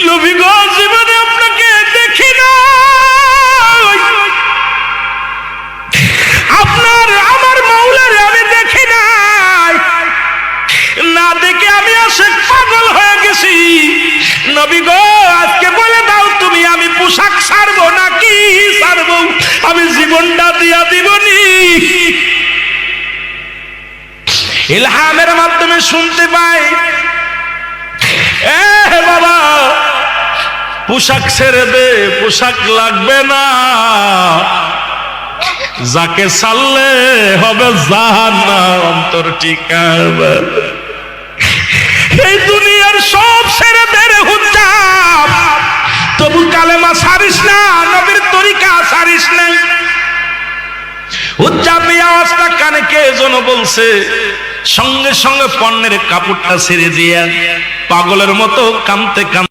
নবী গো জীবনে আপনাকে দেখি না, আপনার আমার মাওলারে আমি দেখি নাই, না দেখে আমি আশিক পাগল হয়ে গেছি। নবী গো আজকে বলে দাও তুমি আমি পোশাক ছাড়বো নাকি ছাড়বো, আমি জীবনটা দিয়া দিবনি। ইলহামের মাধ্যমে শুনতে পাই, এ বাবা পোশাক ছেড়ে দে, পোশাক লাগবে না, যাকে ছাড়লে হবে জাহান্নাম অন্তর ঠিকানা। এই দুনিয়ার সব ছেড়ে দে রে হুজ্জাব, তবু কালেমা ছাড়িস না, নবীর তরিকা ছাড়িস না। হুজ্জাব এই আওয়াজটা কানে কে যেন বলছে, সঙ্গে সঙ্গে পণ্যের কাপড়টা ছেড়ে দিয়া পাগলের মতো কাঁদতে কাঁদতে